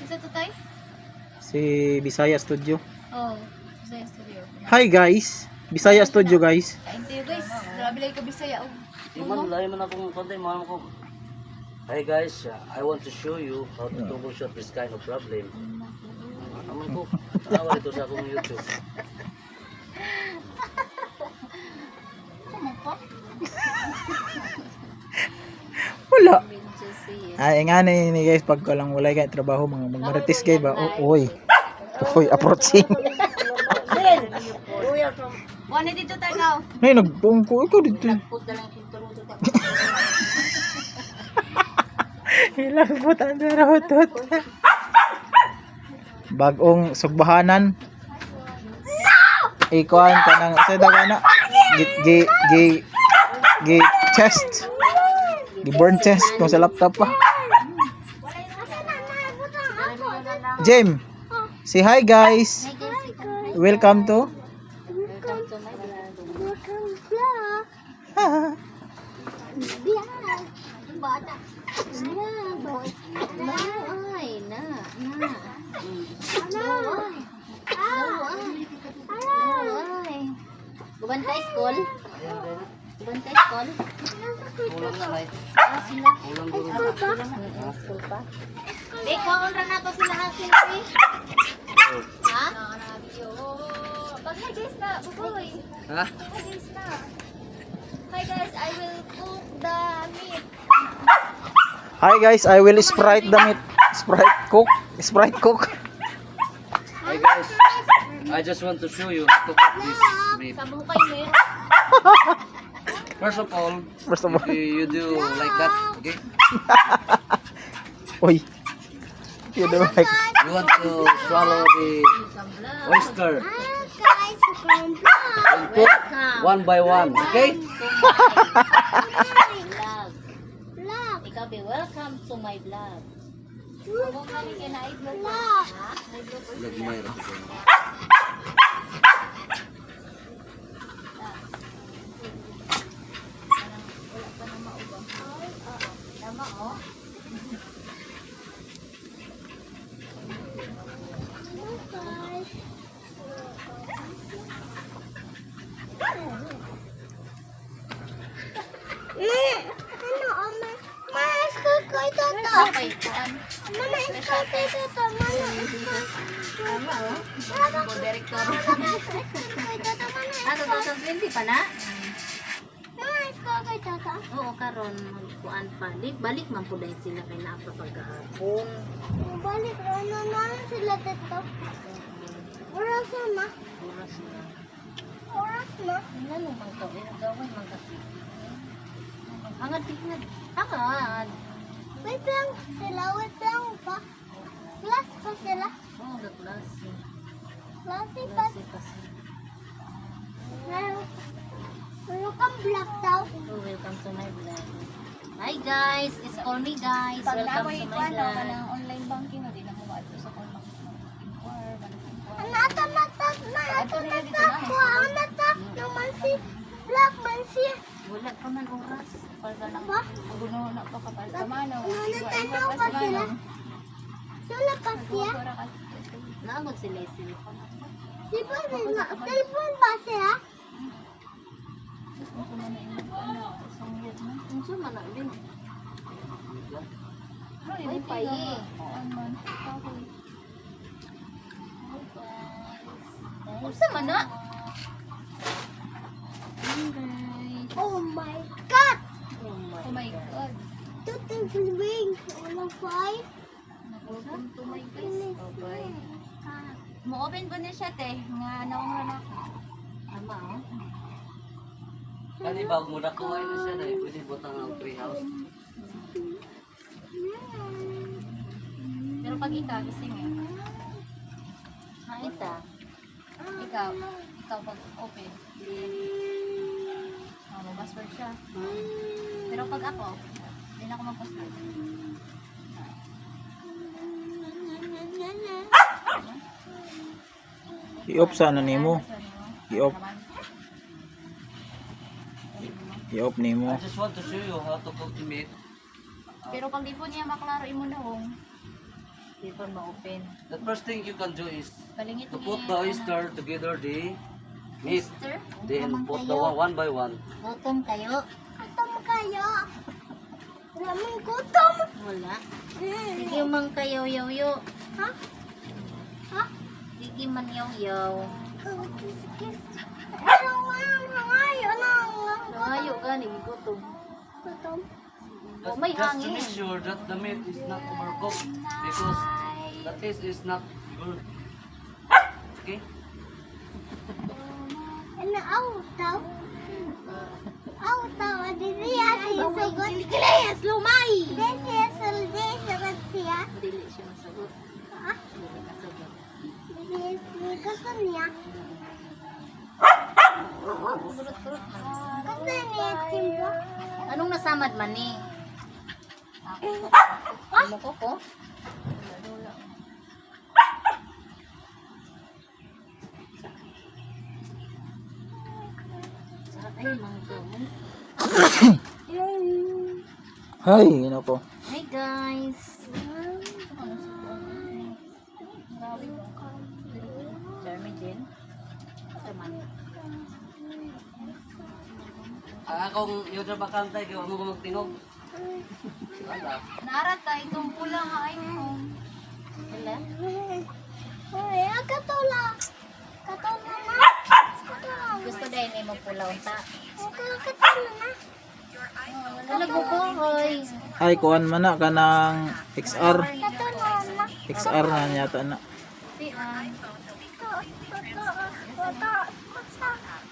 Isa to tay? Si Bisaya Studio. Oh, Bisaya Studio. Hi guys. Bisaya Studio guys. Thank you guys. Grabe lagi ka Bisaya. Iman, layo man akong konti, mahal ko. Hi guys, I want to show you how to troubleshoot this kind of problem. Naman ko, tawa ito sa akong YouTube. Wala. Ay nga ni guys pag ko lang wala kay trabaho mga magmarites kay ba. Oy. Oy approaching. Wala dito tayo. Nay nagtungko ko dito. Ilang putan sa rotot. Bagong sugbahanan. Ikuan ka nang sa dagana. Gi chest. Di burn chest kung sa laptop pa. Jem. Say hi guys. Welcome to Bantay school. Bantay school. Ulang na, right? Sila. Ulang guru. School pa. Dek, kuhaan ra nato sila hasil si. Ha? Pag hi guys na, buboy. Ha? Hi guys na. Hi guys, I will cook the meat. Hi guys, I will Sprite the meat. Sprite cook. Hi guys, I just want to show you how to cook this meat. Sabaw kayo eh. First of all, First of all. you do like that, okay? Oy. You do like You want to swallow the oyster. Guys, welcome. And put one by one, okay? Vlog. Vlog. Ikaw be welcome to my vlog. Kung kami kina-vlog ha? Nagmay ra ko. Tama oh. Okay, kuan. Tama oh. Director. Ano 2020 pa na? Oo, karon kuan pa. Balik man po dahil sila kay naapa pagkahapon. Balik ano na sila dito. Oras na. Oras na. Oras na. Ano man to? Gawin man kasi. Hangad tingnan. Hangad. Wait lang sila. Wait lang pa. Class pa sila. Oo, gaklase. Klase pa. Klase kasi. Meron kang black daw. Oh, welcome to my vlog. Hi guys, it's call me guys. Pag Welcome namoy to ko my ano, vlog. kanang online banking o di na mo ato sa call bank. Anata mata na. Anata naman si black man si. Wala pa man oras. Pagka lang. Ba? Guno na pa kapal sa mano. Nanatanaw pa sila. Sila pa siya. Naamag si Leslie. Di ba nila? Cellphone ba siya? Unsa man na din. Wi-Fi eh. Unsa man na? Oh my God! Oh my God. Tutong ring. Walang five. Welcome to my guys. Okay. Mo-open po na siya, te. Nga naong na ako. Tama oh. Kani bag mo na kuha na siya na pwede butang ang free house. Pero pag ikaw, gising eh. Makita. Ikaw pag open. Mag-password siya. Pero pag ako, hindi na ako mag-password. i-off sana nimo. I-off. I-off nimo. I just want to show you how to cook the meat. Pero pag di po niya maklaro imo na hong, Dito Para ma-open. The first thing you can do is Palingit to put the oyster together the meat. Oyster? Then put the one by one. Gutom kayo. Gutom kayo. Namin gutom. Wala. Sige man kayo yaw-yaw. Ha? Ha? Sige man yaw-yaw. Ano nga ngayon ang Nangayo gani, gutom. gutom? Oh, may Just to hangin. make sure that the meat is not overcooked because the taste is not good. Okay? Ano daw? Daw, di siya sisagot. Kilias, lumay! Di siya sagot siya. Dili siya masagot. Ha? Dili masagot. Di gusto niya. Kurot-kurot man. Gusto niya, Timbo. Anong nasamad man ni? Ano ko ko? Ay, mangko. Hay, ano po. Hi guys. Jeremy din. Saman. Akong yun na bakantay kaya ano ko magtinog. Wala. Narata itong pula nga iPhone. Wala. Ay, katula. Katula na. Katula. Gusto dahil ni mo pula unta. Katula na. Wala ko ko, hoy. Ay, kuhan man na ka ng XR. Katula na. XR na yata na. Si An.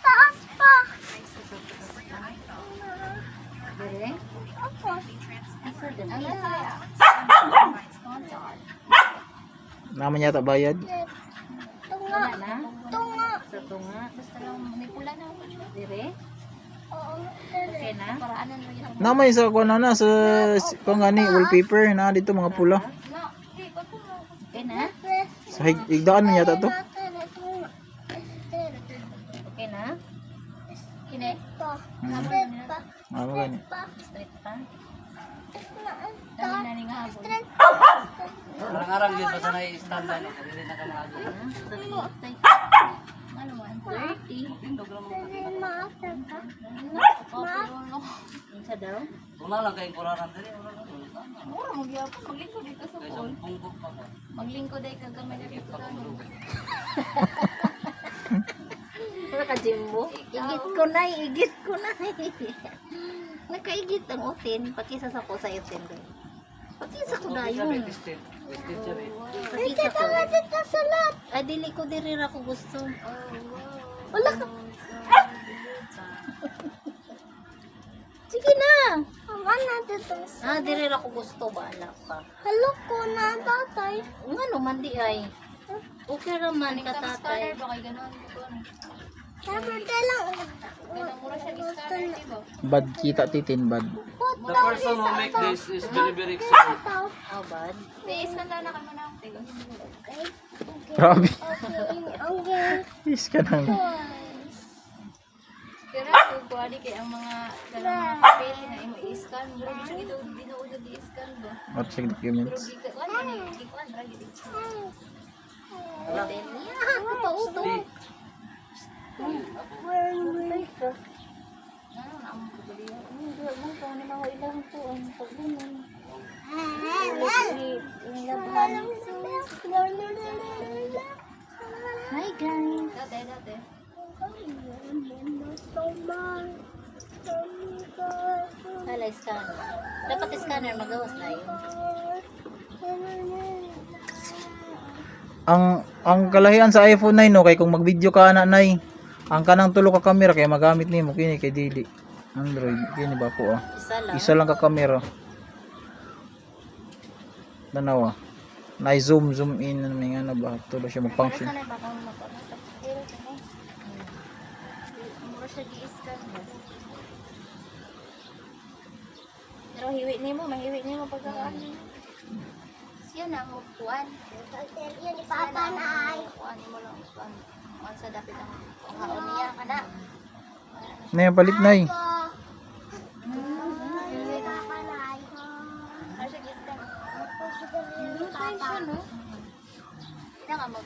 Taas pa. Dire. Opo. Asa din. Ang isa ya. Sponsor. Naman yata bayad. Tunga. Wala na. Tunga. Sa tunga. Basta lang may pula na ako. Dire. Oo. Okay na. Paraanan mo yun. Namay sa kuhan na sa kung gani wallpaper na dito mga pula. No, hey, pag mo. Okay na. Sa higdaan man yata to. Okay na. Kine. Ano gani? Straight pa. Dami na ning habol. Arang-arang yun basta na i-stand na. Hindi na ka maago. Ano man? 30. Tindog lang mo. Isa daw. Wala lang kayong kuraran dali. Mura mo gyapon maglingkod dito sa Kaya pool. sa punggok pa ba? Maglingkod ay kagamay na dito lang. Wala ka, Jimbo. Igit ko na, igit ko na. Nakaigit ang utin. Pakisa sa ko sa utin. Pakisa ko na yun. Tested. Tested siya eh. Pakisa ko. Dito sa lot. Ay, dili ko diri ra ko gusto. Wala ka. Sige na. Ama na dito. Ah, diri ra ko gusto. Baala ka. Halo ko na tatay. Ano man di ay. Okay raman ka Scanner tatay. ba kay ganon? Sabi lang. Ganun mura siya ni-scanner, di ba? Bad kita titin bad. The person who make this is very very excellent. Oh, bad. Di-scan lang na kami na. Grabe. Okay. Is ka nang. Pero kung kuwari kay ang mga ganang mga papel na imo i-scan, bro, dito dinuudo di-scan ba? What check documents? Di ka, wala na, di ko andra gid. Ako pa uto. Ano na ang problema? Hindi mo pa ni mga ilang to ang pagbunon. Hi guys. Dati. Hala, scanner. Dapat scanner magawas na yun. Ang kalahian sa iPhone 9 no kay kung mag-video ka na nay, ang kanang tulo ka camera kay magamit nimo kini kay dili. Android kini ba ko ah. Isa lang. Isa lang ka camera. Danawa. Na zoom in na may ano ba tulo siya mag-function. Sana ba kung magpapasa? Mura siya gi-scan ba? Pero hiwi nimo, mahiwi nimo pagkakaan. Siya na ang upuan. Yun, ipapa na ay. Upuan mo lang upuan. Upuan sa dapit ang haon niya, kana. Nay palit nay. Ano siya gi-scan? Blue time siya, no? Hindi nga mag